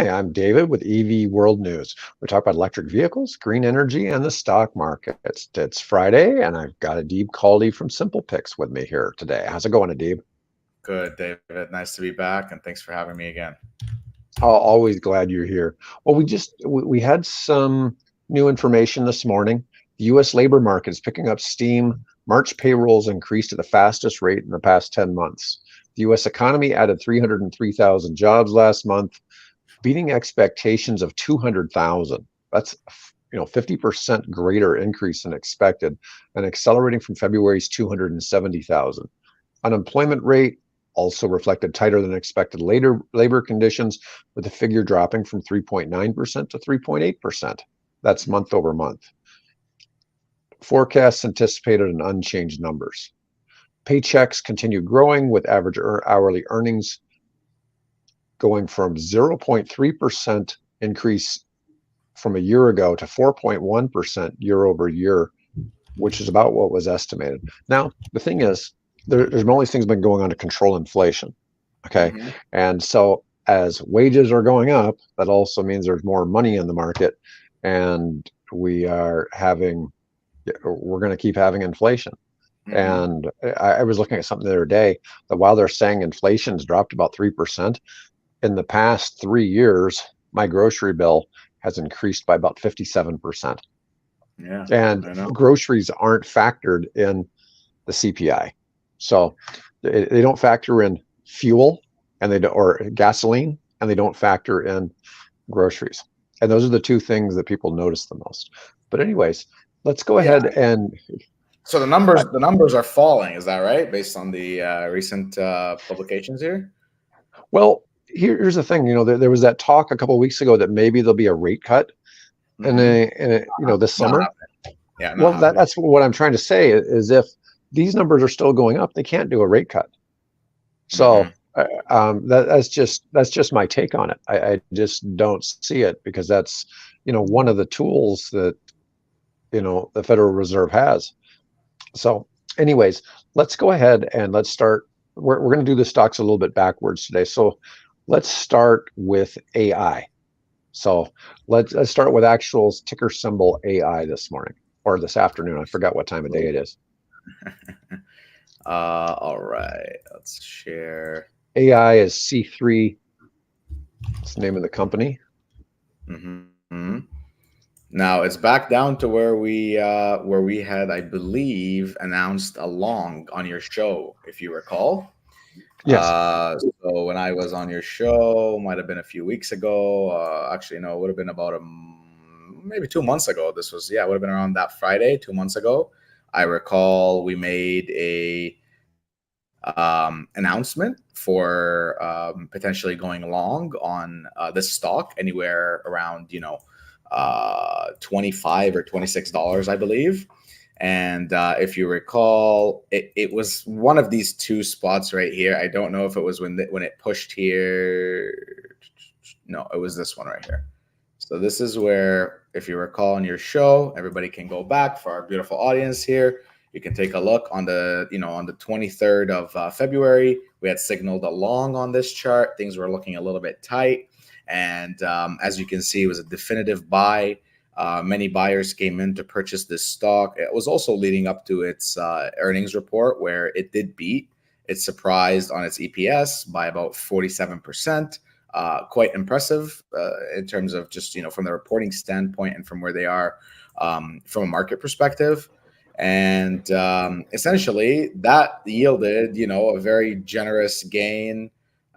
Hi, I'm David with EV World News. We talk about electric vehicles, green energy, and the stock market. It's Friday, and I've got Adib Khaldi from Simple Picks with me here today. How's it going, Adib? Good, David. Nice to be back, and thanks for having me again. Always glad you're here. Well, we had some new information this morning. The U.S. labor market is picking up steam. March payrolls increased at the fastest rate in the past 10 months. The U.S. economy added 303,000 jobs last month, beating expectations of 200,000. That's 50% greater increase than expected, and accelerating from February's 270,000. Unemployment rate also reflected tighter than expected labor conditions, with the figure dropping from 3.9% to 3.8%. That's month over month. Forecasts anticipated an unchanged numbers. Paychecks continue growing, with average hourly earnings going from 0.3% increase from a year ago to 4.1% year over year, which is about what was estimated. Now, the thing is, there's all these things been going on to control inflation. Okay. Mm-hmm. And so as wages are going up, that also means there's more money in the market, and we're going to keep having inflation. Mm-hmm. And I was looking at something the other day that while they're saying inflation's dropped about 3%, in the past 3 years, my grocery bill has increased by about 57%. Yeah, And I know. groceries aren't factored in the CPI. So they don't factor in fuel or gasoline, and they don't factor in groceries. And those are the two things that people notice the most. But anyways, let's go Yeah. ahead and So the numbers are falling. Is that right? Based on the recent publications here. well, here's the thing. There was that talk a couple of weeks ago that maybe there'll be a rate cut Mm-hmm. this Not summer. happening. Yeah, not Well, happening. that's what I'm trying to say is if these numbers are still going up, they can't do a rate cut. So Mm-hmm. that's just my take on it. I just don't see it, because that's one of the tools that the Federal Reserve has. So, anyways, let's go ahead and let's start. We're going to do the stocks a little bit backwards today. So let's start with AI. So let's start with actual ticker symbol AI this morning or this afternoon. I forgot what time of day it is. All right. Let's share. AI is C3. It's the name of the company. Mm-hmm. Now it's back down to where we had, I believe, announced a long on your show, if you recall. Yes. So when I was on your show, might have been a few weeks ago. Actually, no, it would have been about maybe 2 months ago. This was, yeah, it would have been around that Friday, 2 months ago. I recall we made a announcement for potentially going long on this stock anywhere around 25 or $26, I believe. And if you recall, it was one of these two spots right here. I don't know if it was when it pushed here. No, it was this one right here. So this is where, if you recall on your show, everybody can go back for our beautiful audience here. You can take a look on the 23rd of February. We had signaled a long on this chart. Things were looking a little bit tight. And as you can see, it was a definitive buy. Many buyers came in to purchase this stock. It was also leading up to its earnings report, where it did beat. It surprised on its EPS by about 47%. Quite impressive in terms of just, from the reporting standpoint and from where they are from a market perspective. And essentially that yielded, a very generous gain,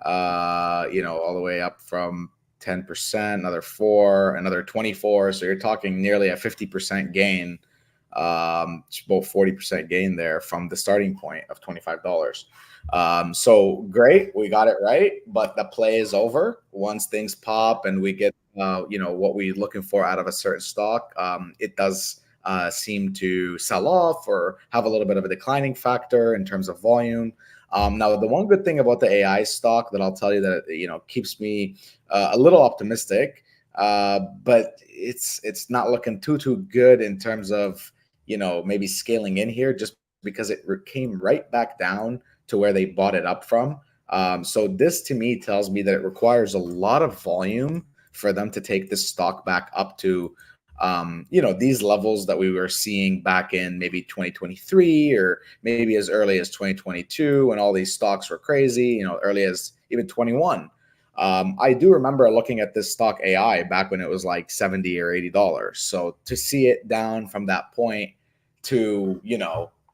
all the way up from 10%, another 4, another 24. So you're talking nearly a 50% gain, about 40% gain there from the starting point of $25. So great, we got it right, but the play is over once things pop and we get, what we're looking for out of a certain stock. It does seem to sell off or have a little bit of a declining factor in terms of volume. Now, the one good thing about the AI stock that I'll tell you that keeps me a little optimistic, but it's not looking too good in terms of maybe scaling in here, just because it came right back down to where they bought it up from. So this to me tells me that it requires a lot of volume for them to take this stock back up to these levels that we were seeing back in maybe 2023 or maybe as early as 2022 when all these stocks were crazy, early as even 21. I do remember looking at this stock AI back when it was like $70 or $80. So to see it down from that point to,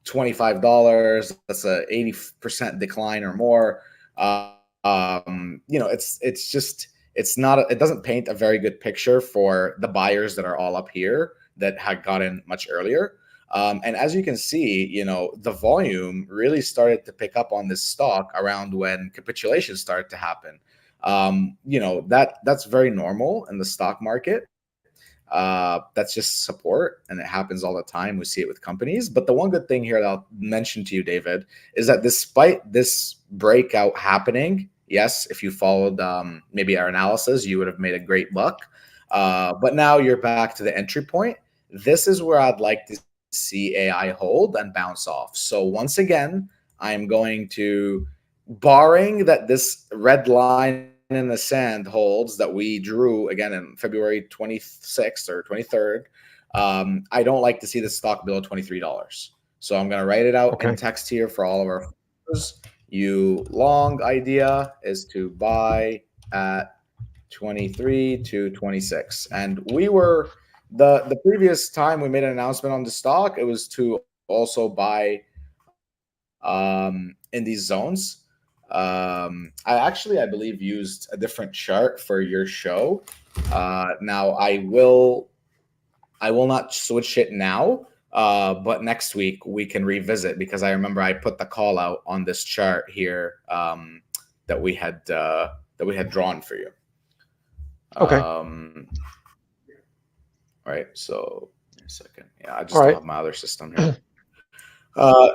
$25, that's a 80% decline or more. It's not, it doesn't paint a very good picture for the buyers that are all up here that had gotten much earlier. And as you can see, the volume really started to pick up on this stock around when capitulation started to happen. That's very normal in the stock market. That's just support, and it happens all the time. We see it with companies. But the one good thing here that I'll mention to you, David, is that despite this breakout happening, yes, if you followed maybe our analysis, you would have made a great buck. But now you're back to the entry point. This is where I'd like to see AI hold and bounce off. So once again, I'm going to, barring that this red line in the sand holds that we drew again in February 26th or 23rd, I don't like to see the stock below $23. So I'm going to write it out in text here for all of our followers. You long idea is to buy at 23 to 26. And we were the previous time we made an announcement on the stock, it was to also buy in these zones. I believe used a different chart for your show. Now I will not switch it now, but next week we can revisit, because I remember I put the call out on this chart here that we had drawn for you. Okay. Right. So a second. Yeah, I just don't have my other system here.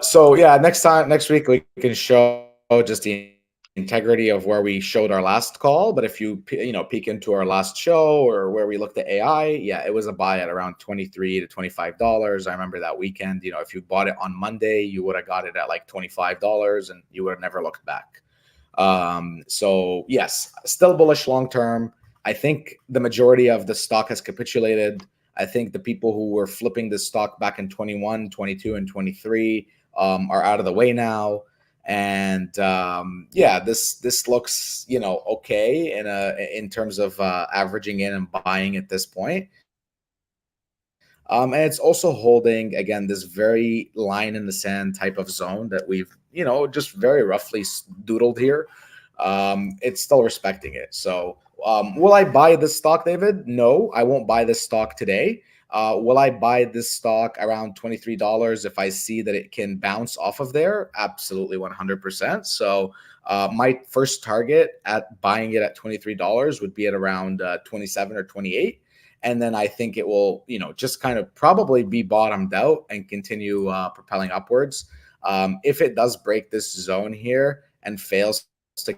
So yeah, next week we can show just the integrity of where we showed our last call. But if you peek into our last show or where we looked at AI, yeah, it was a buy at around $23 to $25. I remember that weekend. If you bought it on Monday, you would have got it at like $25, and you would have never looked back. So yes, still bullish long term. I think the majority of the stock has capitulated. I think the people who were flipping this stock back in 21, 22, and 23 are out of the way now. And this looks okay in terms of averaging in and buying at this point. And it's also holding again this very line in the sand type of zone that we've just very roughly doodled here. It's still respecting it. So will I buy this stock, David? No, I won't buy this stock today. Will I buy this stock around $23 if I see that it can bounce off of there? Absolutely, 100%. So my first target at buying it at $23 would be at around 27 or 28. And then I think it will, just kind of probably be bottomed out and continue propelling upwards. If it does break this zone here and fails to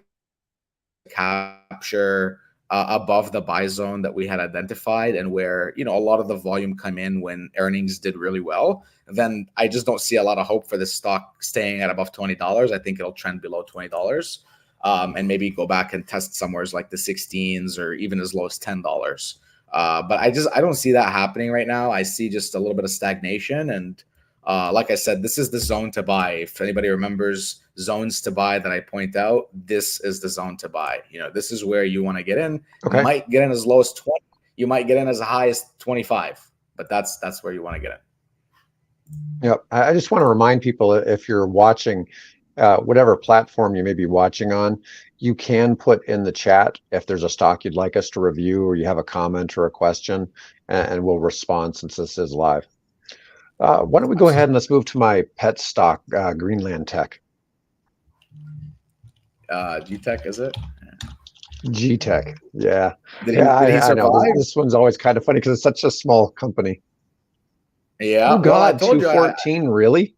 capture above the buy zone that we had identified, and where a lot of the volume come in when earnings did really well, then I just don't see a lot of hope for this stock staying at above $20. I think it'll trend below $20, and maybe go back and test somewhere like the 16s or even as low as $10. But I don't see that happening right now. I see just a little bit of stagnation, and like I said, this is the zone to buy. If anybody remembers zones to buy that I point out, this is the zone to buy. This is where you want to get in. Okay. You might get in as low as 20. You might get in as high as 25, but that's where you want to get in. Yep. I just want to remind people, if you're watching whatever platform you may be watching on, you can put in the chat if there's a stock you'd like us to review, or you have a comment or a question, and we'll respond since this is live. Why don't we go ahead and let's move to my pet stock, Greenland Tech. G-Tech, is it? G-Tech, yeah. Did he survive? I know. This one's always kind of funny because it's such a small company. Yeah. Oh, God, 214, really?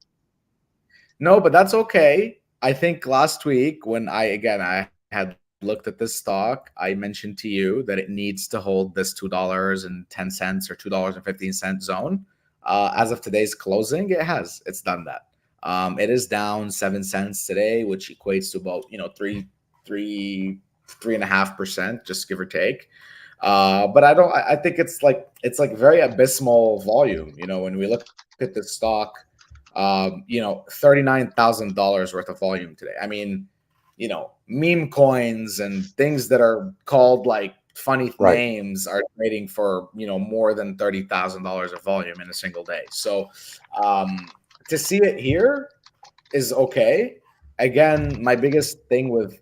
No, but that's okay. I think last week when I had looked at this stock, I mentioned to you that it needs to hold this $2.10 or $2.15 zone. As of today's closing, it's done that. It is down 7 cents today, which equates to about 3.5%, just give or take. But I think it's like very abysmal volume. When we look at the stock, $39,000 worth of volume today. I mean, meme coins and things that are called like funny Right. names are trading for more than $30,000 of volume in a single day. So to see it here is okay. Again, my biggest thing with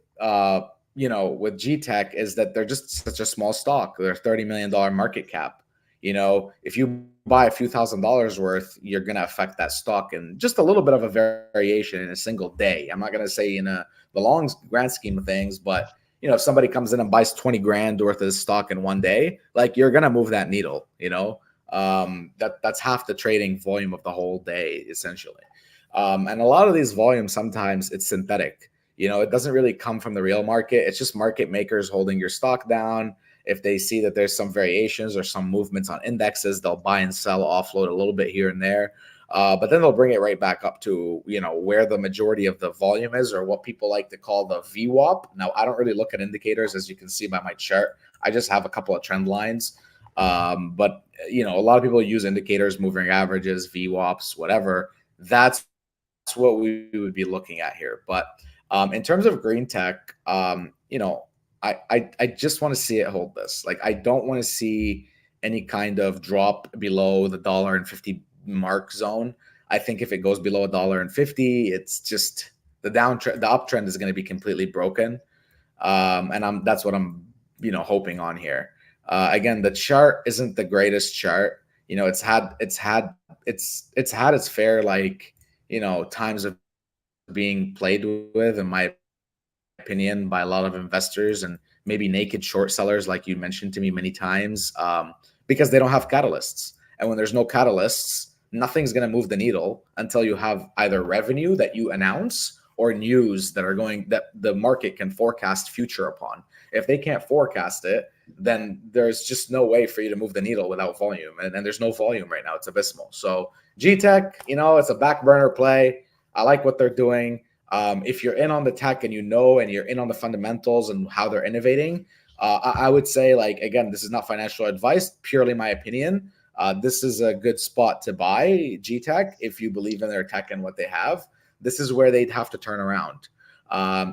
G Tech is that they're just such a small stock. They're $30 million market cap. If you buy a few $1,000s worth, you're going to affect that stock in just a little bit of a variation in a single day. I'm not going to say in the long grand scheme of things, but if somebody comes in and buys 20 grand worth of stock in one day, like you're going to move that needle. That's half the trading volume of the whole day, essentially. And a lot of these volumes, sometimes it's synthetic. It doesn't really come from the real market. It's just market makers holding your stock down. If they see that there's some variations or some movements on indexes, they'll buy and sell, offload a little bit here and there. But then they'll bring it right back up to, where the majority of the volume is, or what people like to call the VWAP. Now, I don't really look at indicators, as you can see by my chart. I just have a couple of trend lines. But a lot of people use indicators, moving averages, VWAPs, whatever. That's what we would be looking at here. But in terms of green tech, I just want to see it hold this. Like, I don't want to see any kind of drop below the $1.50 mark zone. I think if it goes below $1.50, it's just the uptrend is going to be completely broken. And that's what I'm hoping on here. Again, the chart isn't the greatest chart. It's had its fair times of being played with, in my opinion, by a lot of investors and maybe naked short sellers, like you mentioned to me many times, because they don't have catalysts. And when there's no catalysts, nothing's going to move the needle until you have either revenue that you announce or news that the market can forecast future upon. If they can't forecast it, then there's just no way for you to move the needle without volume. And there's no volume right now. It's abysmal. So G-Tech, it's a back burner play. I like what they're doing. If you're in on the tech and and you're in on the fundamentals and how they're innovating, I would say, again, this is not financial advice, purely my opinion. This is a good spot to buy G-Tech if you believe in their tech and what they have. This is where they'd have to turn around.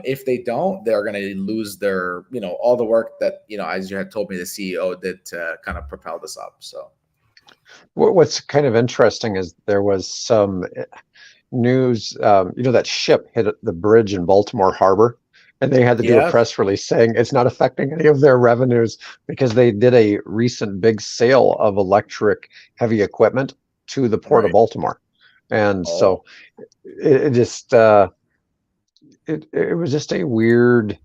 If they don't, they're going to lose their, all the work that, as you had told me, the CEO did to kind of propel this up. So What's kind of interesting is there was some news, that ship hit the bridge in Baltimore Harbor, and they had to do a press release saying it's not affecting any of their revenues because they did a recent big sale of electric heavy equipment to the port of Baltimore. And so it just it was just a weird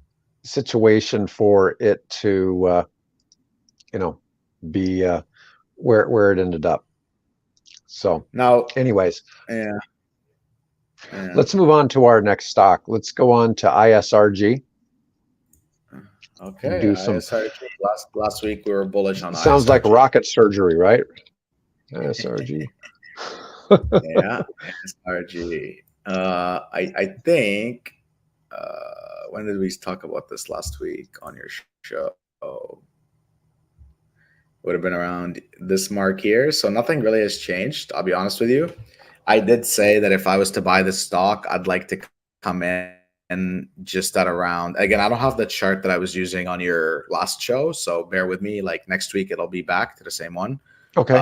situation for it to be where it ended up. So now, anyways, yeah. Let's move on to our next stock. Let's go on to ISRG. Okay, ISRG. Last week we were bullish on Sounds ISRG. like rocket surgery, right? ISRG. Yeah, ISRG. I think, when did we talk about this last week on your show? Would have been around this mark here. So nothing really has changed. I'll be honest with you. I did say that if I was to buy this stock, I'd like to come in just at around, again, I don't have the chart that I was using on your last show, so bear with me. Like next week, it'll be back to the same one. Okay.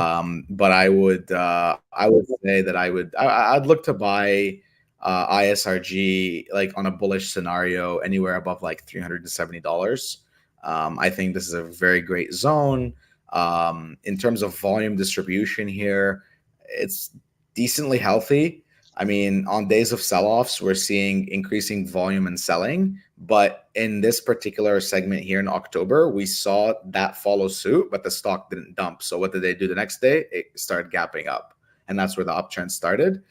But I would say that I'd look to buy ISRG like on a bullish scenario anywhere above like $370. I think this is a very great zone. In terms of volume distribution here, it's decently healthy. I mean, on days of sell-offs, we're seeing increasing volume and selling. But in this particular segment here in October, we saw that follow suit, but the stock didn't dump. So what did they do the next day? It started gapping up. And that's where the uptrend started.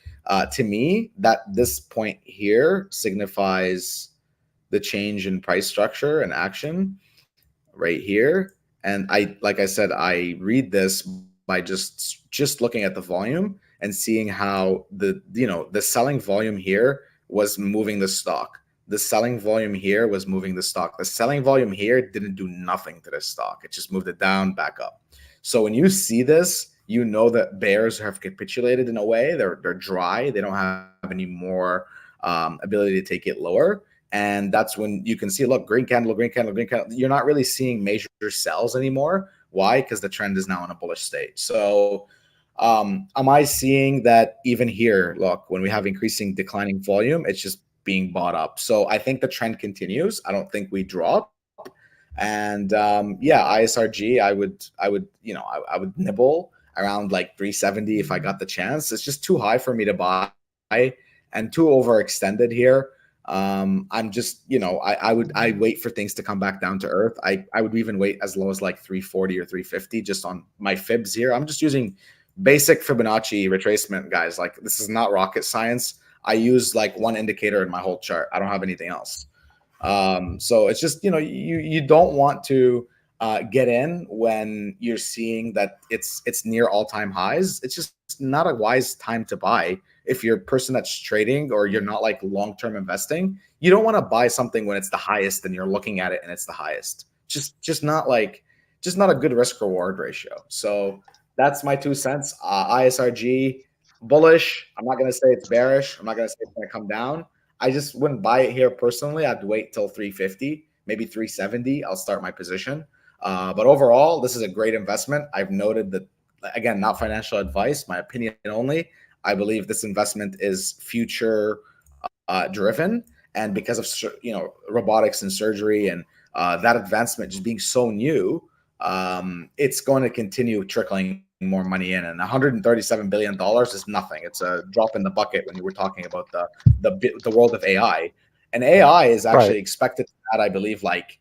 To me, that this point here signifies the change in price structure and action right here. And like I said, I read this by just looking at the volume and seeing how the selling volume here was moving the stock. the selling volume here was moving the stock. The selling volume here didn't do nothing to this stock. It just moved it down, back up. So when you see this, you know that bears have capitulated in a way. They're dry. They don't have any more ability to take it lower. And that's when you can see, look, green candle, green candle, green candle. You're not really seeing major sells anymore. Why? Because the trend is now in a bullish state. So am I seeing that even here? Look, when we have increasing declining volume, it's just being bought up. So I think the trend continues. I don't think we drop. And yeah, ISRG, I would, I would nibble around like 370 if I got the chance. It's just too high for me to buy and too overextended here. I'm just, I wait for things to come back down to earth. I would even wait as low as like 340 or 350 just on my fibs here. I'm just using basic Fibonacci retracement, guys. Like, this is not rocket science. I use like one indicator in my whole chart. I don't have anything else. So it's just, you don't want to get in when you're seeing that it's near all-time highs. It's just not a wise time to buy. If you're a person that's trading or you're not like long-term investing, you don't want to buy something when it's the highest and you're looking at it and it's the highest. Just not a good risk reward ratio. So that's my 2 cents. ISRG bullish. I'm not going to say it's bearish. I'm not going to say it's going to come down. I just wouldn't buy it here personally. I'd wait till 350, maybe 370. I'll start my position. But overall, this is a great investment. I've noted that, again, not financial advice, my opinion only. I believe this investment is future driven, and because of robotics and surgery and that advancement just being so new, it's going to continue trickling more money in. And $137 billion is nothing. It's a drop in the bucket when you were talking about the world of AI. And AI is actually expected to add, I believe, like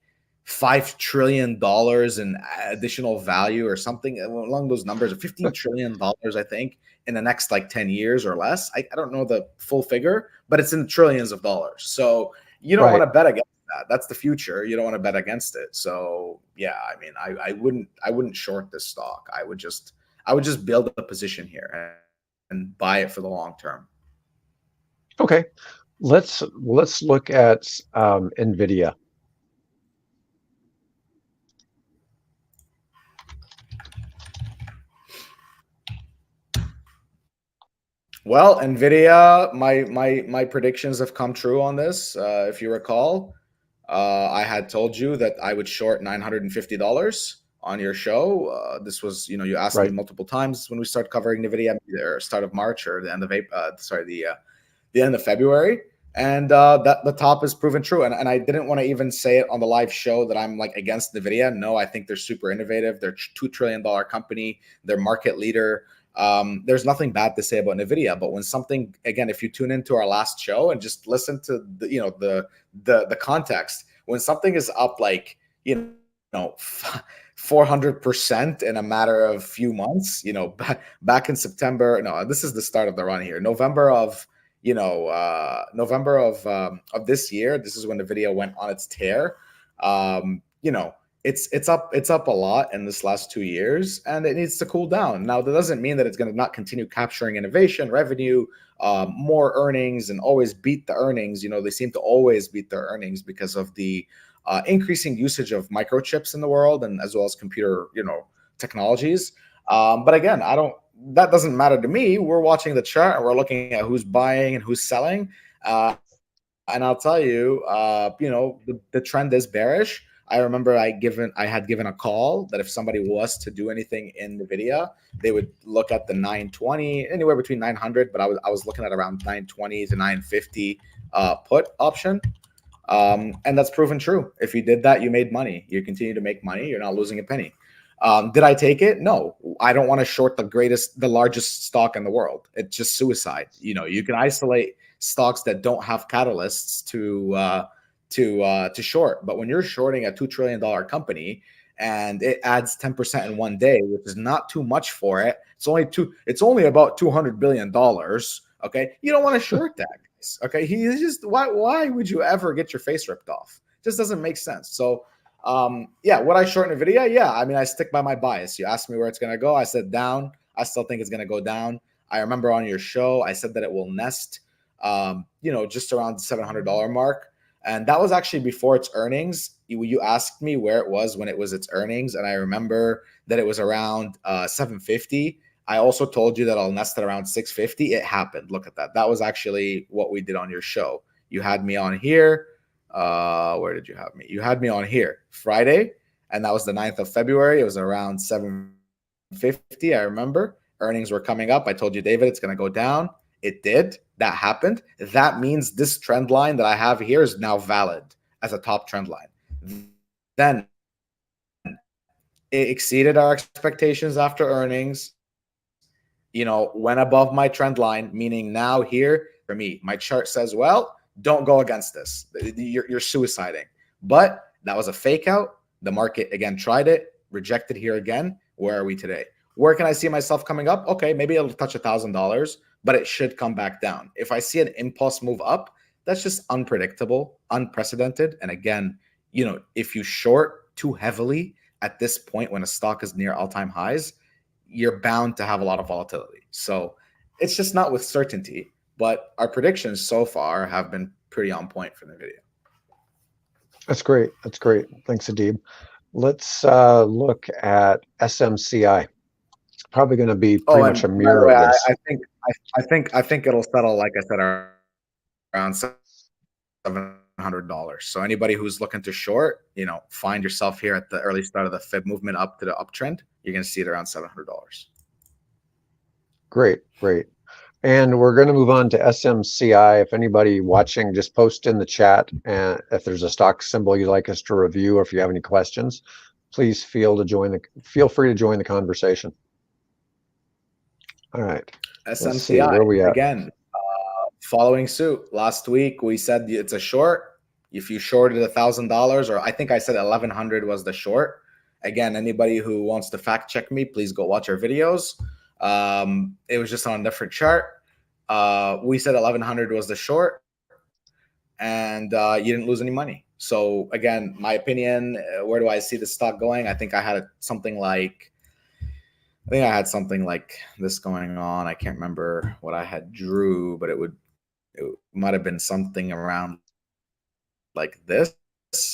$5 trillion in additional value or something along those numbers, or $15 trillion, I think, in the next like 10 years or less. I don't know the full figure, but it's in trillions of dollars. So you don't want to bet against that. That's the future. You don't want to bet against it. So yeah, I mean, I wouldn't short this stock. I would just build a position here and buy it for the long term. Okay, let's look at NVIDIA. Well, NVIDIA, my predictions have come true on this. If you recall, I had told you that I would short $950 on your show. This was, you asked me multiple times when we started covering NVIDIA, either start of March or the end of the end of February. And that the top is proven true. And I didn't want to even say it on the live show that I'm like against NVIDIA. No, I think they're super innovative. They're $2 trillion company. They're market leader. There's nothing bad to say about NVIDIA, but when something, again, if you tune into our last show and just listen to the context, when something is up like, 400% in a matter of few months, back in September, no, this is the start of the run here. November of this year, this is when NVIDIA went on its tear. It's up a lot in this last 2 years, and it needs to cool down. Now, that doesn't mean that it's going to not continue capturing innovation, revenue, more earnings, and always beat the earnings. They seem to always beat their earnings because of the increasing usage of microchips in the world, and as well as computer, technologies. But again, that doesn't matter to me. We're watching the chart and we're looking at who's buying and who's selling. And I'll tell you, the trend is bearish. I remember I had given a call that if somebody was to do anything in NVIDIA, they would look at the 920, anywhere between 900, but I was looking at around 920 to 950 put option. And that's proven true. If you did that, you made money. You continue to make money. You're not losing a penny. Did I take it? No, I don't want to short the largest stock in the world. It's just suicide. You can isolate stocks that don't have catalysts to short, but when you're shorting a $2 trillion company and it adds 10% in one day, which is not too much for it, it's only about $200 billion. Okay, you don't want to short that, guys. Okay, why would you ever get your face ripped off? It just doesn't make sense. So yeah, would I short NVIDIA? Yeah, I mean, I stick by my bias. You asked me where it's going to go. I said down. I still think it's going to go down. I remember on your show, I said that it will nest, just around the $700 mark. And that was actually before its earnings. You asked me where it was when it was its earnings, and I remember that it was around 750. I also told you that I'll nest it around 650. It happened. Look at that. That was actually what we did on your show. You had me on here. Where did you have me? You had me on here Friday, and that was the 9th of February. It was around 750. I remember earnings were coming up. I told you, David, it's going to go down. It did. That happened. That means this trend line that I have here is now valid as a top trend line. Then it exceeded our expectations after earnings, went above my trend line, meaning now here for me, my chart says, well, don't go against this. You're suiciding. But that was a fake out. The market again tried it, rejected here again. Where are we today? Where can I see myself coming up? Okay, maybe it'll touch $1,000, but it should come back down. If I see an impulse move up, that's just unpredictable, unprecedented. And again, if you short too heavily at this point when a stock is near all-time highs, you're bound to have a lot of volatility. So it's just not with certainty, but our predictions so far have been pretty on point for the video. That's great. That's great. Thanks, Adib. Let's look at SMCI. It's probably going to be pretty much a mirror of this. I think it'll settle, like I said, around $700. So anybody who's looking to short, find yourself here at the early start of the Fib movement up to the uptrend. You're going to see it around $700. Great, great. And we're going to move on to SMCI. If anybody watching, just post in the chat. And if there's a stock symbol you'd like us to review, or if you have any questions, please feel free to join the conversation. All right. SMCI, where we at? Again, following suit. Last week we said it's a short. If you shorted $1,000, or I think I said 1,100 was the short. Again, anybody who wants to fact check me, please go watch our videos. It was just on a different chart. We said 1,100 was the short, and you didn't lose any money. So again, my opinion, where do I see the stock going? I think I had something like this going on. I can't remember what I had drew, but it might have been something around like this.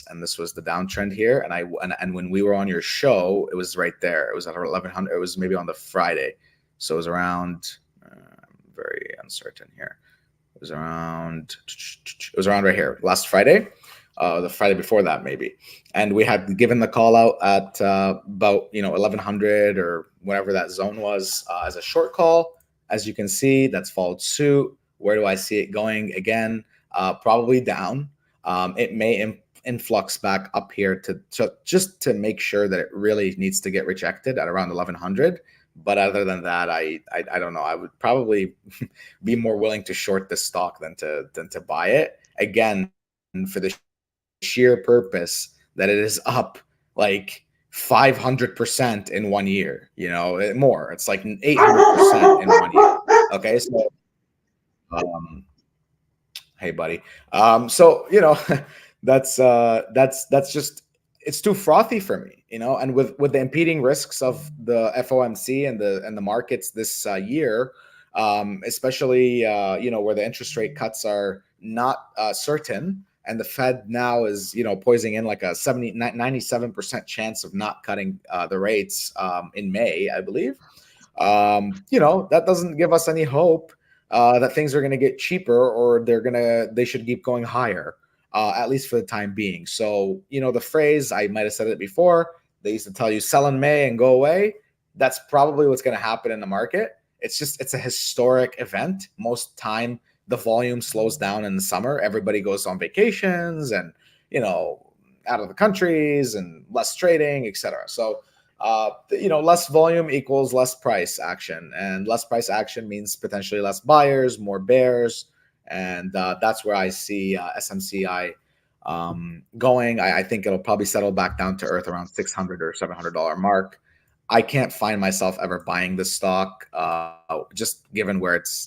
And this was the downtrend here. And when we were on your show, it was right there. It was at 1,100. It was maybe on the Friday. So it was around, I'm very uncertain here. It was around right here, last Friday, the Friday before that maybe. And we had given the call out at about 1,100 or whatever that zone was as a short call. As you can see, that's followed suit. Where do I see it going again? Probably down. It may influx back up here to just to make sure that it really needs to get rejected at around 1,100. But other than that, I don't know. I would probably be more willing to short this stock than to buy it. Again, for the sheer purpose that it is up like 500% in 1 year, more. It's like 800% in 1 year. Okay, so hey buddy. So that's just, it's too frothy for me, and with the impeding risks of the FOMC and the markets this year, especially where the interest rate cuts are not certain, and the Fed now is poising in like a 97% chance of not cutting the rates in May, I believe. That doesn't give us any hope that things are going to get cheaper, or they should keep going higher. At least for the time being. So, the phrase, I might have said it before, they used to tell you sell in May and go away. That's probably what's going to happen in the market. It's a historic event. Most time the volume slows down in the summer. Everybody goes on vacations and, out of the countries, and less trading, etc. So, less volume equals less price action, and less price action means potentially less buyers, more bears. And that's where I see SMCI going. I think it'll probably settle back down to earth around $600 or $700 mark. I can't find myself ever buying this stock, just given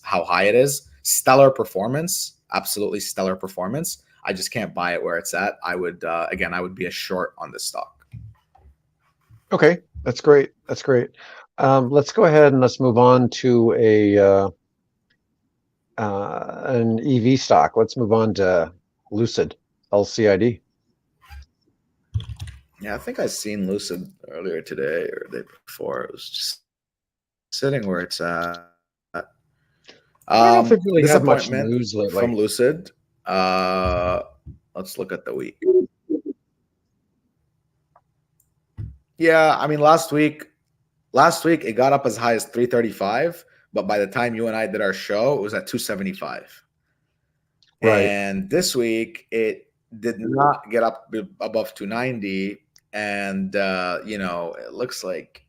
how high it is. Stellar performance, absolutely stellar performance. I just can't buy it where it's at. I would be a short on this stock. Okay, that's great. That's great. Let's go ahead and let's move on to an EV stock. Let's move on to Lucid. LCID. Yeah, I think I seen Lucid earlier today or the day before. It was just sitting where it's at. I don't know if it really had much Disappointment news from lately. Lucid. Uh, let's look at the week. Yeah, I mean last week it got up as high as 335, but by the time you and I did our show, it was at 275. Right, And this week it did not get up above 290, and it looks like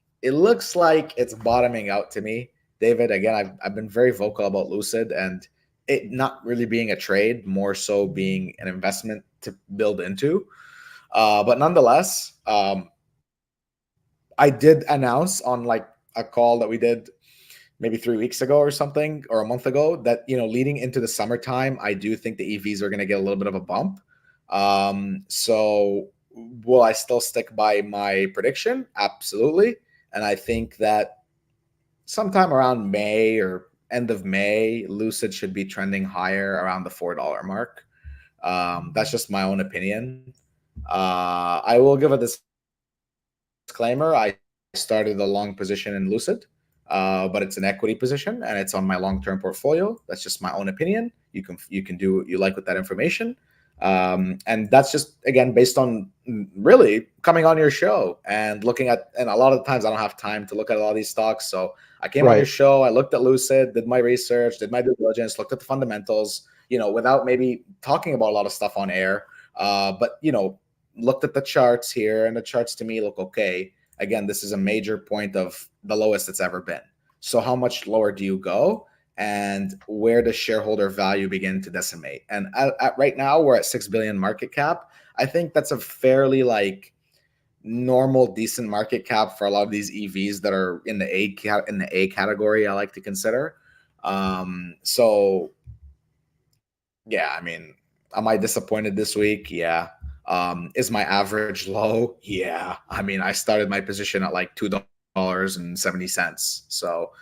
it's bottoming out to me, David. Again, I've been very vocal about Lucid and it not really being a trade, more so being an investment to build into. But nonetheless, I did announce on like a call that we did maybe 3 weeks ago or something, or a month ago, that leading into the summertime, I do think the EVs are going to get a little bit of a bump. So will I still stick by my prediction? Absolutely. And I think that sometime around May or end of May, Lucid should be trending higher around the $4 mark. That's just my own opinion. I will give a disclaimer. I started a long position in Lucid, but it's an equity position and it's on my long-term portfolio. That's just my own opinion. You can do what you like with that information, and that's just again based on really coming on your show and looking at. And a lot of the times I don't have time to look at a lot of these stocks, so I came on your right. show. I looked at Lucid, did my research, did my due diligence, looked at the fundamentals. Without maybe talking about a lot of stuff on air, but looked at the charts here, and the charts to me look okay. Again, this is a major point of the lowest it's ever been. So how much lower do you go? And where does shareholder value begin to decimate? And at right now, we're at 6 billion market cap. I think that's a fairly like normal, decent market cap for a lot of these EVs that are in the A category. I like to consider. So yeah, I mean, am I disappointed this week? Yeah. Is my average low? Yeah. I mean, I started my position at like $2.70. So,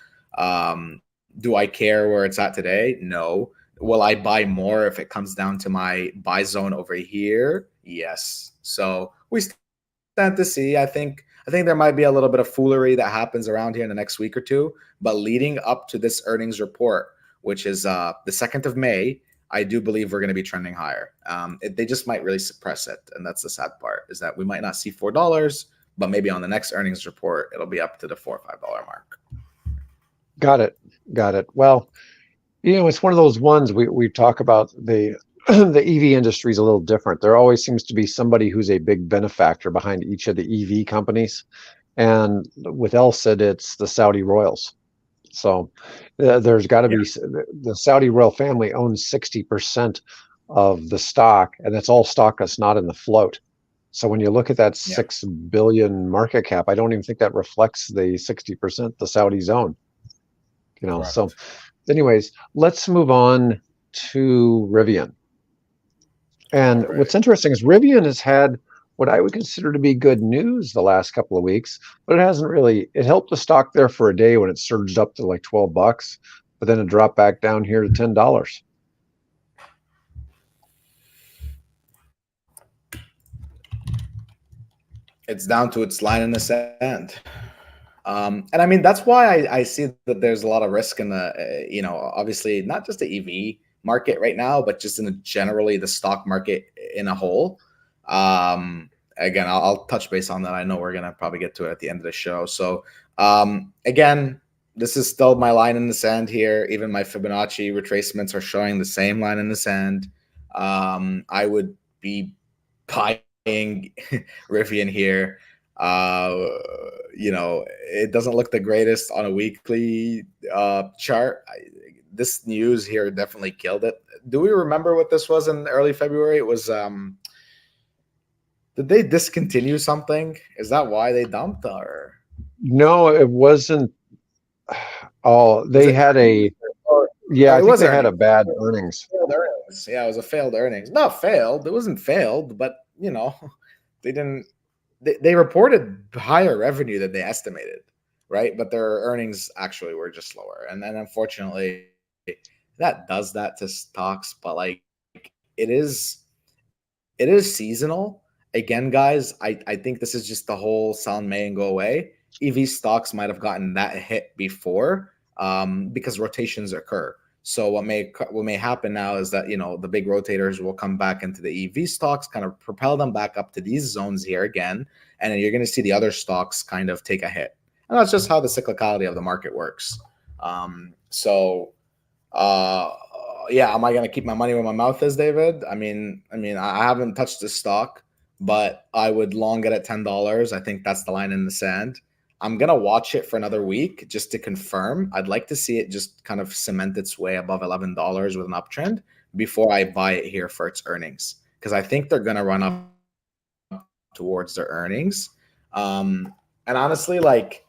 do I care where it's at today? No. Will I buy more if it comes down to my buy zone over here? Yes. So we stand to see. I think there might be a little bit of foolery that happens around here in the next week or two. But leading up to this earnings report, which is the 2nd of May, I do believe we're going to be trending higher. They just might really suppress it, and that's the sad part, is that we might not see $4, but maybe on the next earnings report it'll be up to the $4 or $5 mark. Got it. Got it. Well, it's one of those ones we talk about the the EV industry is a little different. There always seems to be somebody who's a big benefactor behind each of the EV companies. And with LCID, it's the Saudi royals. So there's got to Yeah, be the Saudi royal family owns 60% of the stock, and that's all stock that's not in the float. So when you look at that yeah, 6 billion market cap, I don't even think that reflects the 60% the Saudis own. So correct. anyways, let's move on to Rivian. And All right. what's interesting is Rivian has had what I would consider to be good news the last couple of weeks, but it hasn't really. It helped the stock there for a day when it surged up to like $12, but then it dropped back down here to $10. It's down to its line in the sand. And I mean, that's why I see that there's a lot of risk in the, obviously not just the EV market right now, but just in generally the stock market in a whole. Again, I'll touch base on that. I know we're going to probably get to it at the end of the show. So, again, this is still my line in the sand here. Even my Fibonacci retracements are showing the same line in the sand. I would be buying Rivian here. Uh, it doesn't look the greatest on a weekly chart. This news here definitely killed it. Do we remember what this was in early February? It was did they discontinue something? Is that why they dumped, or No, it wasn't. Oh, was they it had earnings? yeah, Or I it think was they had a earnings. bad earnings. Failed earnings. Yeah, it was a failed earnings. Not failed. It wasn't failed, but they didn't. They reported higher revenue than they estimated, right? But their earnings actually were just lower, and then unfortunately, that does that to stocks. But like, it is it is seasonal. Again, guys, I think this is just the whole sound May and go away. EV stocks might have gotten that hit before because rotations occur. So what may happen now is that the big rotators will come back into the EV stocks, kind of propel them back up to these zones here again, and then you're going to see the other stocks kind of take a hit. And that's just how the cyclicality of the market works. So uh, yeah, am I gonna keep my money where my mouth is, David? I haven't touched this stock, but I would long it at $10. I think that's the line in the sand. I'm gonna watch it for another week just to confirm. I'd like to see it just kind of cement its way above $11 with an uptrend before I buy it here for its earnings, because I think they're gonna run up towards their earnings. And honestly, like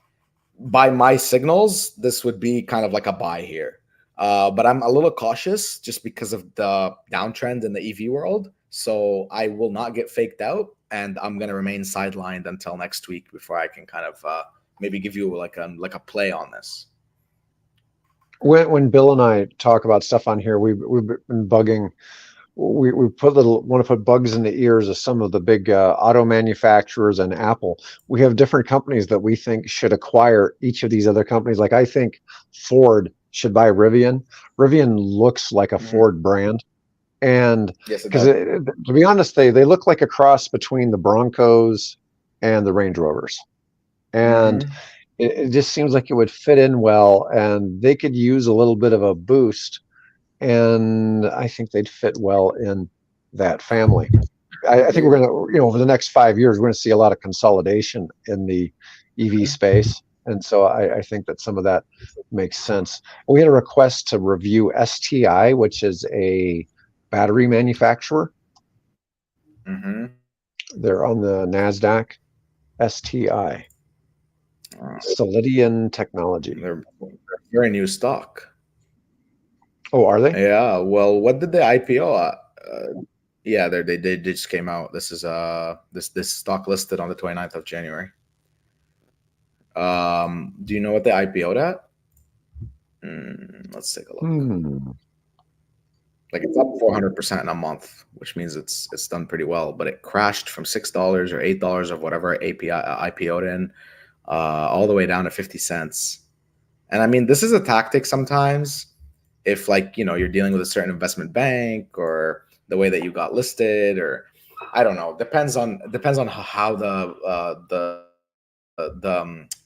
by my signals, this would be kind of like a buy here. But I'm a little cautious just because of the downtrend in the EV world. So I will not get faked out, and I'm gonna remain sidelined until next week before I can kind of maybe give you like a play on this. When Bill and I talk about stuff on here, we've been bugging. We want to put bugs in the ears of some of the big auto manufacturers and Apple. We have different companies that we think should acquire each of these other companies. Like I think Ford should buy Rivian. Rivian looks like a Ford brand, and Yes, it because does. to be honest, they look like a cross between the Broncos and the Range Rovers, and Mm-hmm. it just seems like it would fit in well, and they could use a little bit of a boost, and I think they'd fit well in that family. I think we're Agreed. going to, over the next 5 years, we're going to see a lot of consolidation in the EV space. And so I think that some of that makes sense. We had a request to review STI, which is a battery manufacturer. Mm-hmm. They're on the NASDAQ, STI, Uh, Solidian Technology. they're very new stock. Oh, are they? Yeah. Well, what did they IPO at? Yeah, they just came out. This is this stock listed on the 29th of January. Do you know what they IPO'd at? Let's take a look. Hmm. Like it's up 400% in a month, which means it's done pretty well. But it crashed from $6 or $8 of whatever API IPO'd in, all the way down to 50 cents. And I mean, this is a tactic sometimes. If like you're dealing with a certain investment bank or the way that you got listed, or I don't know, depends on how the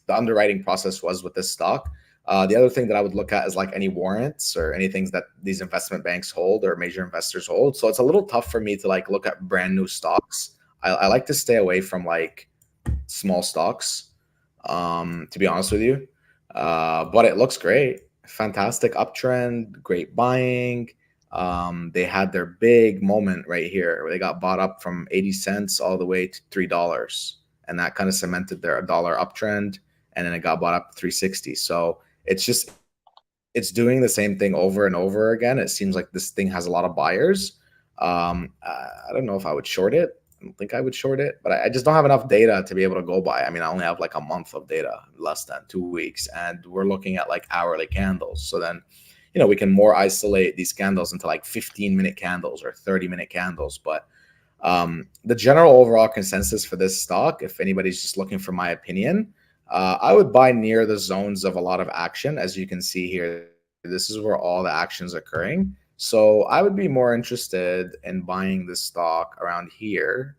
underwriting process was with this stock. The other thing that I would look at is like any warrants or any things that these investment banks hold or major investors hold. So it's a little tough for me to like look at brand new stocks. I like to stay away from like small stocks, to be honest with you. But it looks great. Fantastic uptrend, great buying. They had their big moment right here where they got bought up from 80 cents all the way to $3. And that kind of cemented their dollar uptrend. And then it got bought up to 360. So it's doing the same thing over and over again. It seems like this thing has a lot of buyers. I don't know if I would short it. I don't think I would short it, but I just don't have enough data to be able to go by. I mean, I only have like a month of data, less than 2 weeks, and we're looking at like hourly candles. So then, we can more isolate these candles into like 15-minute candles or 30-minute candles. But the general overall consensus for this stock, if anybody's just looking for my opinion, I would buy near the zones of a lot of action. As you can see here, this is where all the action is occurring. So I would be more interested in buying this stock around here,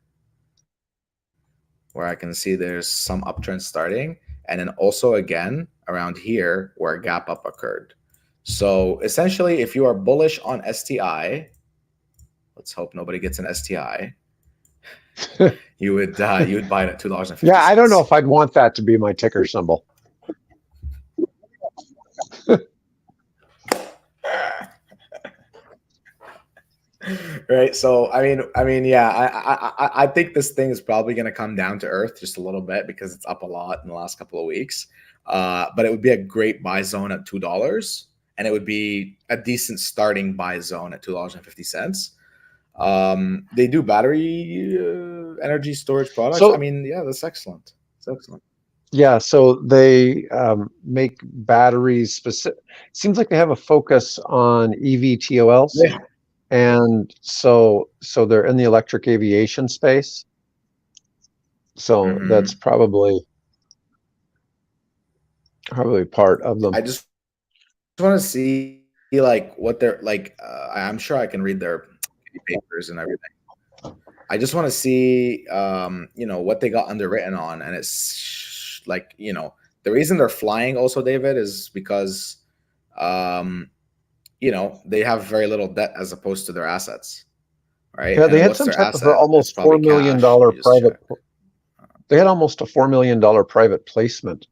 where I can see there's some uptrend starting, and then also again around here where a gap up occurred. So essentially, if you are bullish on STI, let's hope nobody gets an STI. You would buy it at $2.50. Yeah, I don't know if I'd want that to be my ticker symbol. Right. So yeah, I think this thing is probably going to come down to earth just a little bit because it's up a lot in the last couple of weeks. But it would be a great buy zone at $2, and it would be a decent starting buy zone at $2.50. They do battery energy storage products. I So mean, yeah, that's excellent. It's excellent. yeah, so they make batteries specific. Seems like they have a focus on EV TOLs. And so they're in the electric aviation space. So that's Mm-hmm. probably part of them. I just want to see like what they're like. I'm sure I can read their papers and everything. I just want to see, what they got underwritten on, and it's like, the reason they're flying also, David, is because, um, they have very little debt as opposed to their assets, right? Yeah, they And had what's some their type of asset? It's almost probably cash. Let me just check. they had almost a $4 million private placement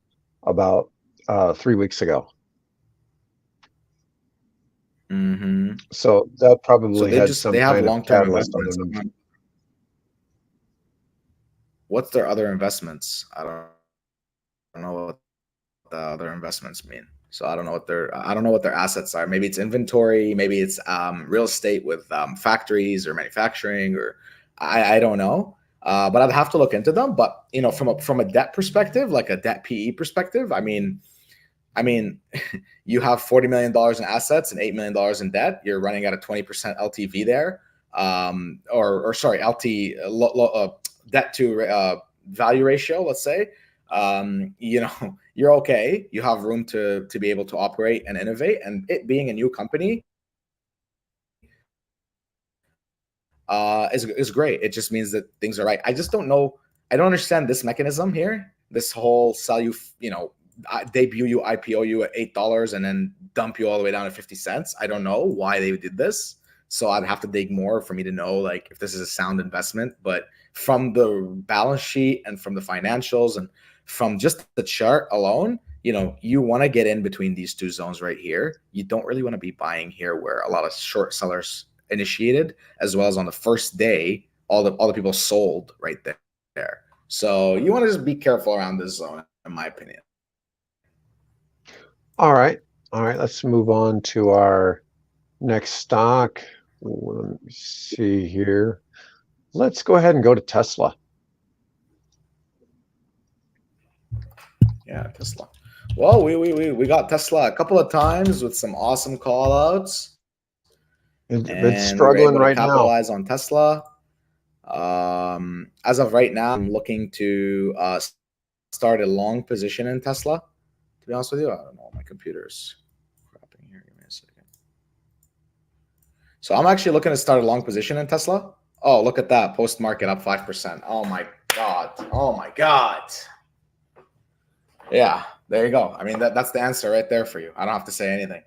about 3 weeks ago. Hmm. So that So probably had they some have kind of long term catalyst on investments. them. What's their other investments? I don't know what the other investments mean. So I don't know what their assets are. Maybe it's inventory, maybe it's real estate with factories or manufacturing, or I don't know. But I'd have to look into them. But from a debt perspective, like a debt PE perspective, I mean, you have $40 million in assets and $8 million in debt. You're running at a 20% LTV there, or sorry, debt to value ratio. Let's say, you're okay. You have room to be able to operate and innovate. And it being a new company, is great. It just means that things are right. I just don't know. I don't understand this mechanism here. This whole sell you, debut you, IPO you at $8 and then dump you all the way down to 50 cents. I don't know why they did this. So I'd have to dig more for me to know like if this is a sound investment. But from the balance sheet and from the financials and from just the chart alone, you want to get in between these two zones right here. You don't really want to be buying here where a lot of short sellers initiated, as well as on the first day, all the people sold right there. So you want to just be careful around this zone, in my opinion. All right. All right. Let's move on to our next stock. Let me see here. Let's go ahead and go to Tesla. Yeah, Tesla. Well, we got Tesla a couple of times with some awesome call outs, It's and we were able struggling to right now. capitalize on Tesla. As of right now, I'm looking to start a long position in Tesla. To be honest with you, I don't know. My computer's crapping here. Give me a second. So I'm actually looking to start a long position in Tesla. Oh, look at that. Post market up 5%. Oh my God. Oh my God. Yeah, there you go. I mean, that's the answer right there for you. I don't have to say anything.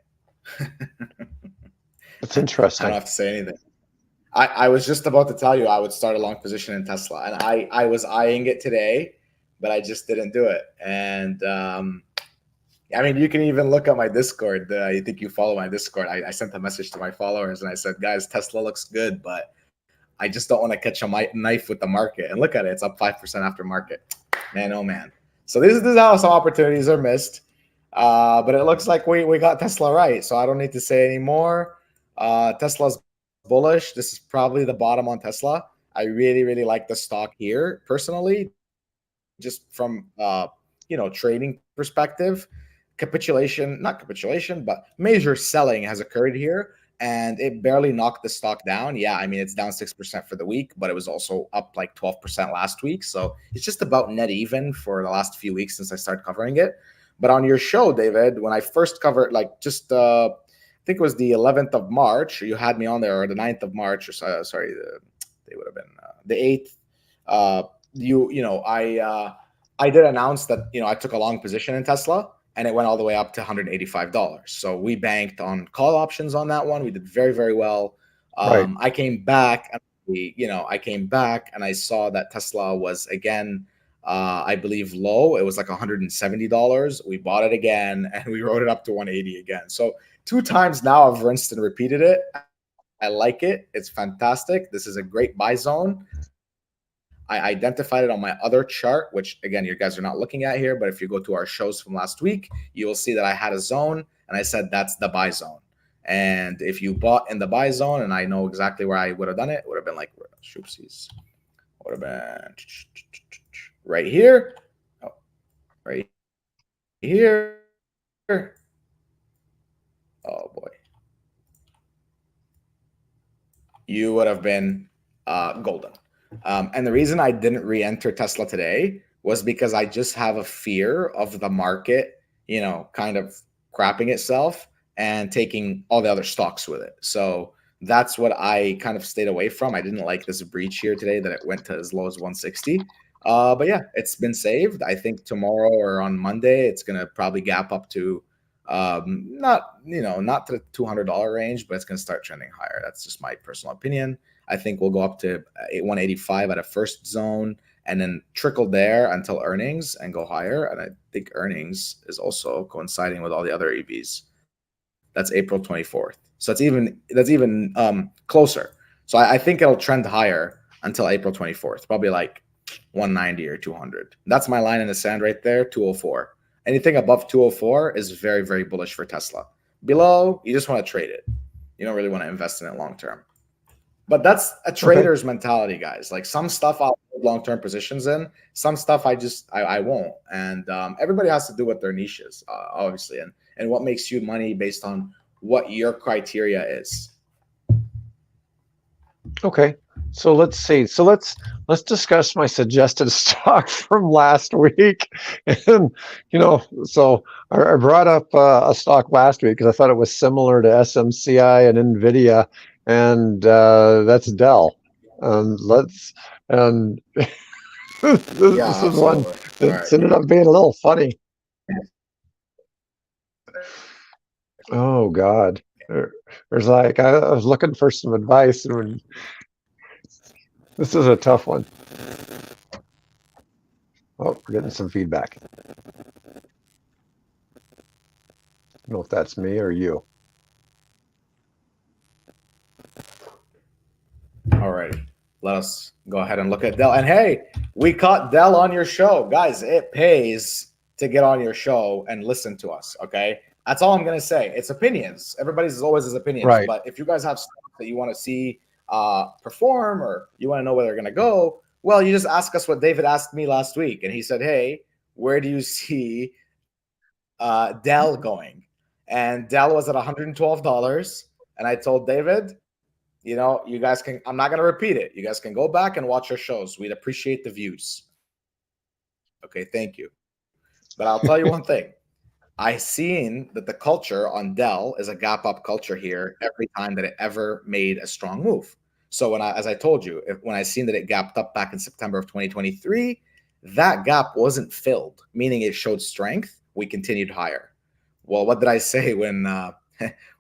It's I don't interesting. have to say anything. I was just about to tell you I would start a long position in Tesla, and I was eyeing it today, but I just didn't do it. And I mean, you can even look at my Discord. You think you follow my Discord? I sent a message to my followers and I said, guys, Tesla looks good, but I just don't want to catch a knife with the market. And look at it; it's up 5% after market. Man, oh man. So this is how some opportunities are missed. But it looks like we got Tesla right. So I don't need to say anymore. Tesla's bullish. This is probably the bottom on Tesla. I really, really like the stock here personally, just from trading perspective. Capitulation, not capitulation, but major selling has occurred here, and it barely knocked the stock down. Yeah, I mean it's down 6% for the week, but it was also up like 12% last week. So it's just about net even for the last few weeks since I started covering it. But on your show, David, when I first covered, like just I think it was the 11th of March, you had me on there, or the 9th of March, or sorry, they would have been the 8th. Uh, I did announce that I took a long position in Tesla, and it went all the way up to $185. So we banked on call options on that one. We did very, very well. Right. I came back and I saw that Tesla was again, I believe low. It was like $170. We bought it again and we wrote it up to 180 again. So two times now I've rinsed and repeated it. I like it. It's fantastic. This is a great buy zone. I identified it on my other chart, which again, you guys are not looking at here, but if you go to our shows from last week, you will see that I had a zone and I said that's the buy zone. And if you bought in the buy zone, and I know exactly where I would have done it, would have been like, shoopsies, would have been right here, oh, right here. Oh boy. you would have been golden. And the reason I didn't re-enter Tesla today was because I just have a fear of the market, kind of crapping itself and taking all the other stocks with it. So that's what I kind of stayed away from. I didn't like this breach here today that it went to as low as 160. But yeah, it's been saved. I think tomorrow or on Monday, it's going to probably gap up to not to the $200 range, but it's going to start trending higher. That's just my personal opinion. I think we'll go up to 185 at a first zone and then trickle there until earnings and go higher. And I think earnings is also coinciding with all the other EVs. That's April 24th. So that's even closer. So I think it'll trend higher until April 24th, probably like 190 or 200. That's my line in the sand right there, 204. Anything above 204 is very, very bullish for Tesla. Below, you just want to trade it. You don't really want to invest in it long term. But that's a trader's mentality, guys. Like some stuff I'll hold long-term positions in, some stuff I won't. And everybody has to do what their niche is, obviously, and what makes you money based on what your criteria is. Okay. So let's see. So let's discuss my suggested stock from last week. And so I brought up a stock last week because I thought it was similar to SMCI and Nvidia, and that's Dell. This is one that's ended up being a little funny. Oh God. There's like I was looking for some advice, and this is a tough one. Oh, we're getting some feedback. I don't know if that's me or you. All right. Let us go ahead and look at Dell. And hey, we caught Dell on your show. Guys, it pays to get on your show and listen to us, okay? That's all I'm going to say. It's opinions. Everybody's always his opinions. Right. But if you guys have stuff that you want to see perform or you want to know where they're going to go, well, you just ask us what David asked me last week. And he said, hey, where do you see Dell going? And Dell was at $112. And I told David, you guys can, I'm not going to repeat it. You guys can go back and watch our shows. We'd appreciate the views. Okay, thank you. But I'll tell you one thing. I seen that the culture on Dell is a gap up culture here every time that it ever made a strong move. So as I told you, when I seen that it gapped up back in September of 2023, that gap wasn't filled, meaning it showed strength. We continued higher. Well, what did I say when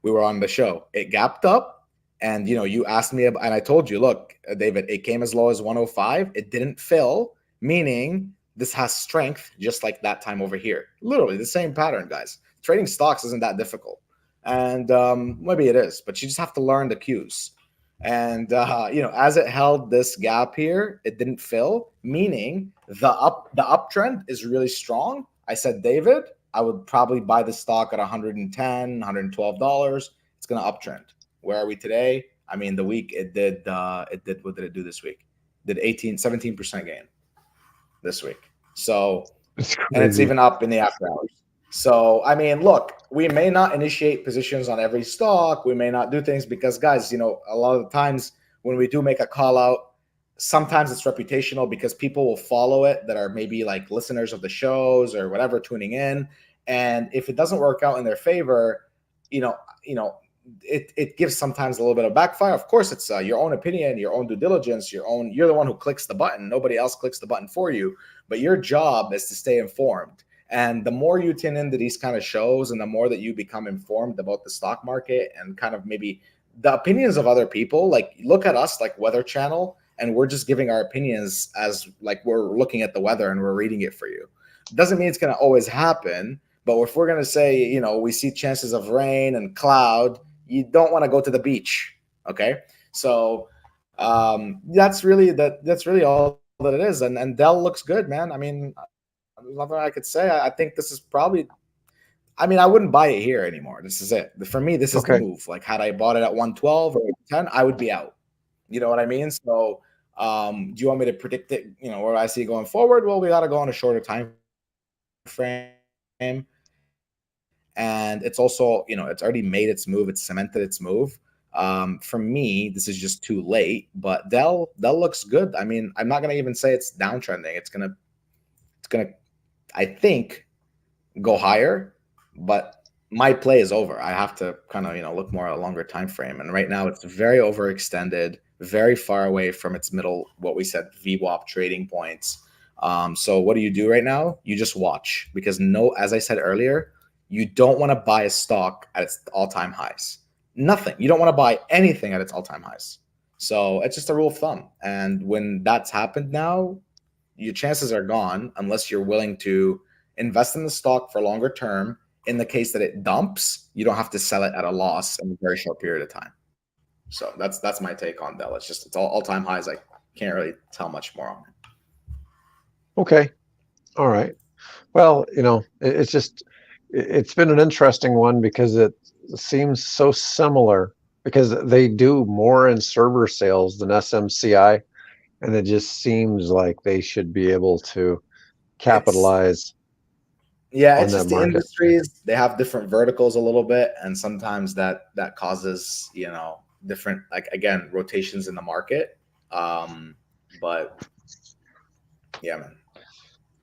we were on the show? It gapped up, and you asked me, and I told you, look, David, it came as low as 105. It didn't fill, meaning this has strength just like that time over here. Literally the same pattern, guys. Trading stocks isn't that difficult. And maybe it is, but you just have to learn the cues. And, as it held this gap here, it didn't fill, meaning the uptrend is really strong. I said, David, I would probably buy the stock at $110, $112. It's going to uptrend. Where are we today? I mean, the week it did, what did it do this week? Did 17% gain this week. So, and it's even up in the after hours. So, I mean, look, we may not initiate positions on every stock. We may not do things because, guys, a lot of the times when we do make a call out, sometimes it's reputational because people will follow it that are maybe like listeners of the shows or whatever tuning in. And if it doesn't work out in their favor, it gives sometimes a little bit of backfire. Of course, it's your own opinion, your own due diligence, you're the one who clicks the button. Nobody else clicks the button for you. But your job is to stay informed. And the more you tune into these kind of shows and the more that you become informed about the stock market and kind of maybe the opinions of other people, like look at us like Weather Channel, and we're just giving our opinions as like we're looking at the weather and we're reading it for you. Doesn't mean it's going to always happen. But if we're going to say, we see chances of rain and cloud, you don't want to go to the beach. Okay. So that's really all that it is. And Dell looks good, man. I mean, there's nothing I could say. I think this is probably, I wouldn't buy it here anymore. This is it. For me, this is the move. Like had I bought it at 112 or 10, I would be out. You know what I mean? So do you want me to predict it, where I see going forward? Well, we got to go on a shorter time frame. And it's also, it's already made its move. It's cemented its move. For me, this is just too late, but Dell looks good. I mean, I'm not gonna even say it's downtrending. It's gonna I think go higher, but my play is over. I have to kind of look more at a longer time frame, and right now it's very overextended, very far away from its middle, what we said, VWAP trading points. So what do you do right now? You just watch, because as I said earlier, you don't want to buy a stock at its all-time highs. Nothing. You don't want to buy anything at its all-time highs. So it's just a rule of thumb. And when that's happened now, your chances are gone unless you're willing to invest in the stock for longer term. In the case that it dumps, you don't have to sell it at a loss in a very short period of time. So that's my take on Dell. It's all-time highs. I can't really tell much more on it. Okay. All right. Well, it's been an interesting one because it seems so similar, because they do more in server sales than SMCI, and it just seems like they should be able to capitalize on It's that just the market. industries. They have different verticals a little bit, and sometimes that causes different, like, again, rotations in the market. But yeah, man.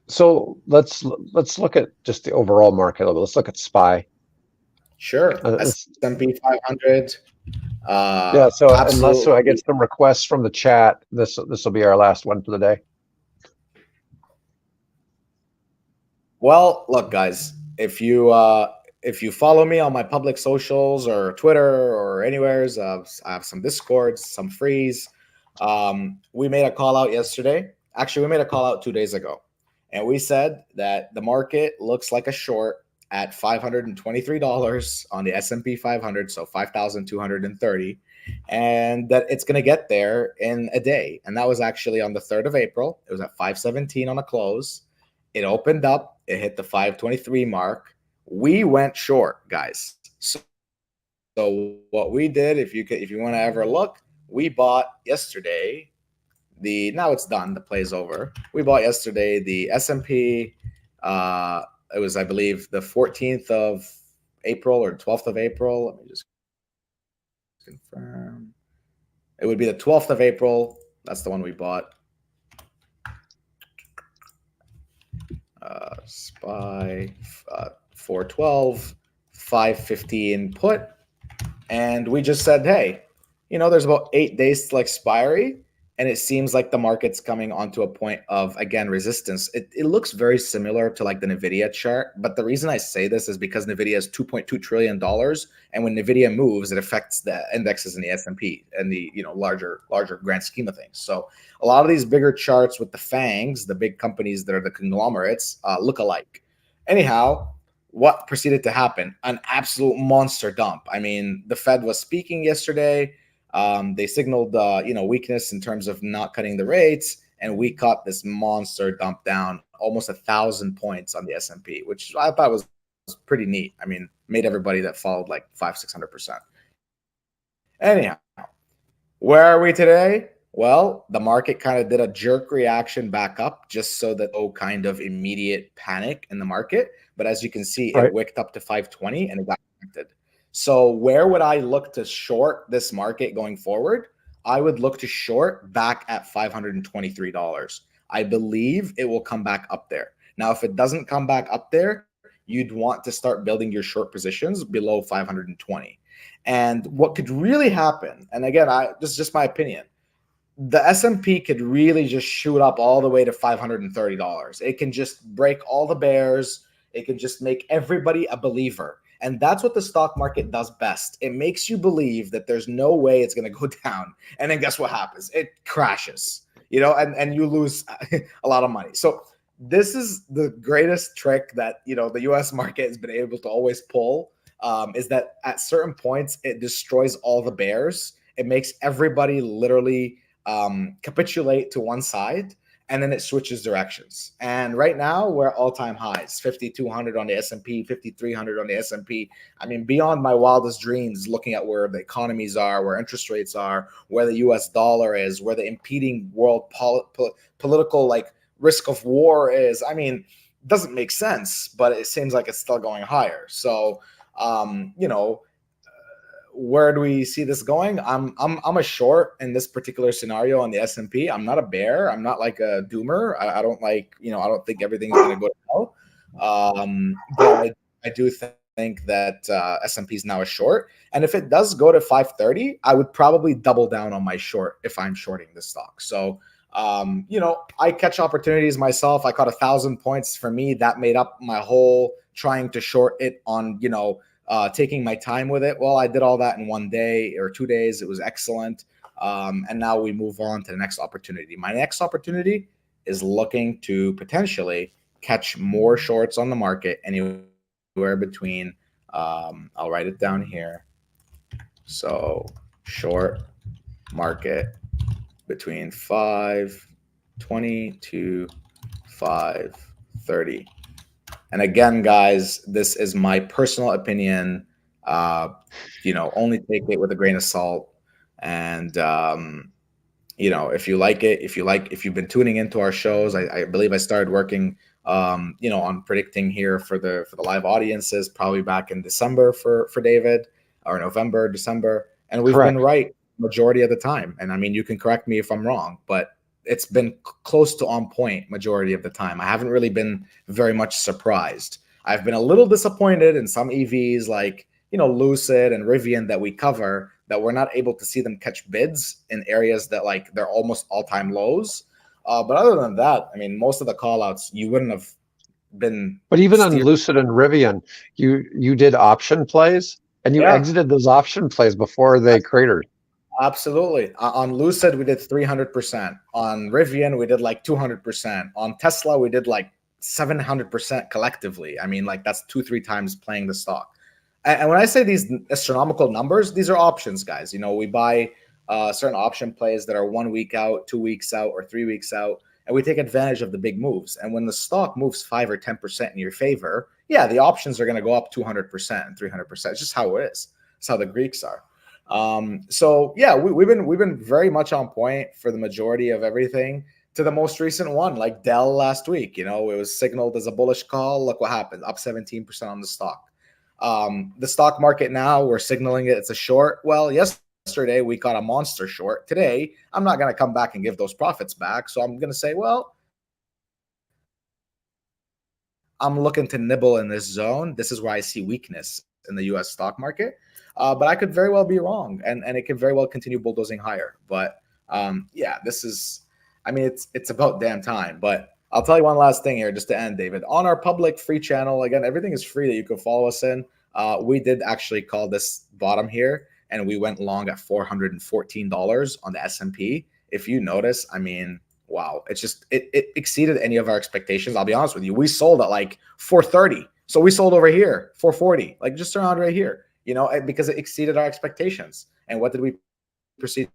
So let's look at just the overall market a little bit. Let's look at SPY. Sure. S&P 500. Yeah. So unless I get Absolutely. some requests from the chat, this will be our last one for the day. Well, look, guys, if you follow me on my public socials or Twitter or anywheres, I have some Discords, some frees. We made a call out yesterday. Actually, we made a call out 2 days ago, and we said that the market looks like a short at $523 on the S&P 500, so 5,230, and that it's going to get there in a day. And that was actually on the 3rd of April. It was at 517 on a close. It opened up, it hit the 523 mark. We went short, guys. So what we did, if you want to ever look, we bought yesterday now it's done, the play's over. We bought yesterday the S&P. It was, I believe, the 14th of April or 12th of April. Let me just confirm. It would be the 12th of April. That's the one we bought. SPY 412, 515 put. And we just said, hey, there's about 8 days till expiry. And it seems like the market's coming onto a point of, again, resistance. It looks very similar to like the NVIDIA chart. But the reason I say this is because NVIDIA is $2.2 trillion. And when NVIDIA moves, it affects the indexes in the S&P and the larger grand scheme of things. So a lot of these bigger charts with the FANGs, the big companies that are the conglomerates, look alike. Anyhow, what proceeded to happen? An absolute monster dump. I mean, the Fed was speaking yesterday. They signaled weakness in terms of not cutting the rates, and we caught this monster dump down almost 1,000 points on the S&P, which I thought was pretty neat. I mean, made everybody that followed like 500-600%. Anyhow, where are we today? Well, the market kind of did a jerk reaction back up just so that no kind of immediate panic in the market. But as you can see, Right. it wicked up to 520 and it got connected. So where would I look to short this market going forward? I would look to short back at $523. I believe it will come back up there. Now, if it doesn't come back up there, you'd want to start building your short positions below 520. And what could really happen, and again, this is just my opinion, the S&P could really just shoot up all the way to $530. It can just break all the bears. It can just make everybody a believer. And that's what the stock market does best. It makes you believe that there's no way it's going to go down. And then guess what happens? It crashes, and you lose a lot of money. So this is the greatest trick that, the US market has been able to always pull, is that at certain points, it destroys all the bears. It makes everybody literally capitulate to one side, and then it switches directions. And right now we're at all-time highs, 5,200 on the S&P, 5,300 on the S&P. I mean, beyond my wildest dreams, looking at where the economies are, where interest rates are, where the US dollar is, where the impeding world political like risk of war is. I mean, it doesn't make sense, but it seems like it's still going higher. So where do we see this going? I'm a short in this particular scenario on the S&P. I'm not a bear. I'm not like a doomer. I don't like, I don't think everything's going to go to hell. But I do think that S&P is now a short. And if it does go to 530, I would probably double down on my short if I'm shorting the stock. So, I catch opportunities myself. I caught 1,000 points. For me, that made up my whole trying to short it on, taking my time with it. Well, I did all that in 1 day or 2 days. It was excellent. And now we move on to the next opportunity. My next opportunity is looking to potentially catch more shorts on the market anywhere between, I'll write it down here. So short market between 520 to 530. And again, guys, this is my personal opinion. Only take it with a grain of salt. And if you like it, if you've been tuning into our shows, I believe I started working, on predicting here for the live audiences, probably back in December for David, or November, December, and we've Correct. been right majority of the time. And I mean, you can correct me if I'm wrong, but it's been close to on point majority of the time. I haven't really been very much surprised. I've been a little disappointed in some EVs like, Lucid and Rivian that we cover, that we're not able to see them catch bids in areas that like they're almost all-time lows. But other than that, I mean, most of the call-outs, you wouldn't have been. But even on Lucid and Rivian, you did option plays and you exited those option plays before they cratered. Absolutely. On Lucid, we did 300%. On Rivian, we did like 200%. On Tesla, we did like 700% collectively. I mean, like that's 2-3 times playing the stock. And when I say these astronomical numbers, these are options, guys. We buy certain option plays that are 1 week out, 2 weeks out, or 3 weeks out, and we take advantage of the big moves. And when the stock moves 5 or 10% in your favor, the options are going to go up 200% and 300%. It's just how it is. It's how the Greeks are. We've been very much on point for the majority of everything, to the most recent one, like Dell last week. It was signaled as a bullish call. Look what happened, up 17% on the stock. The stock market now, we're signaling it's a short. Well, yesterday we caught a monster short. Today, I'm not going to come back and give those profits back. So I'm going to say, well, I'm looking to nibble in this zone. This is where I see weakness in the U.S. stock market. But I could very well be wrong, and it could very well continue bulldozing higher. But this is, I mean, it's about damn time. But I'll tell you one last thing here just to end, David. On our public free channel, again, everything is free that you can follow us in. We did actually call this bottom here, and we went long at $414 on the S&P. If you notice, I mean, wow, it exceeded any of our expectations. I'll be honest with you. We sold at like 430. So we sold over here, 440, like just around right here. Because it exceeded our expectations. And what did we proceed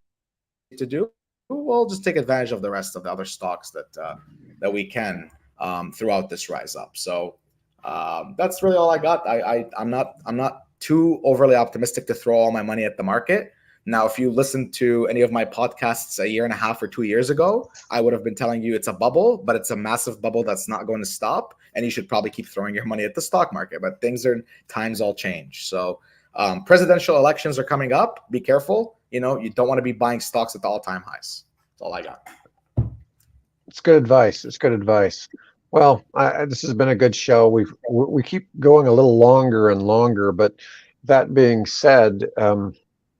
to do? We'll just take advantage of the rest of the other stocks that we can throughout this rise up. So that's really all I got. I'm not too overly optimistic to throw all my money at the market. Now, if you listen to any of my podcasts a year and a half or 2 years ago, I would have been telling you it's a bubble, but it's a massive bubble that's not going to stop. And you should probably keep throwing your money at the stock market. But times all change. So presidential elections are coming up. Be careful. You don't want to be buying stocks at the all-time highs. That's all I got. It's good advice. Well, this has been a good show. We keep going a little longer and longer, but that being said,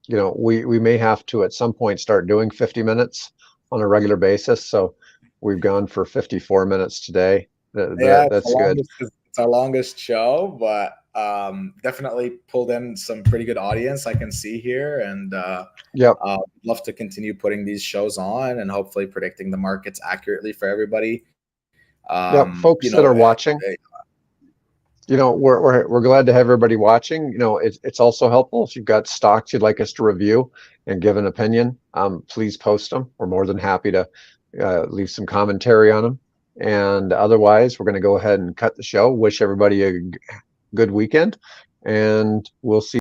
we may have to at some point start doing 50 minutes on a regular basis. So we've gone for 54 minutes today. That's good. It's our longest show, but definitely pulled in some pretty good audience I can see here, and love to continue putting these shows on and hopefully predicting the markets accurately for everybody. Folks that are watching, we're glad to have everybody watching. It's also helpful if you've got stocks you'd like us to review and give an opinion. Please post them. We're more than happy to leave some commentary on them. And otherwise, we're going to go ahead and cut the show. Wish everybody a good weekend, and we'll see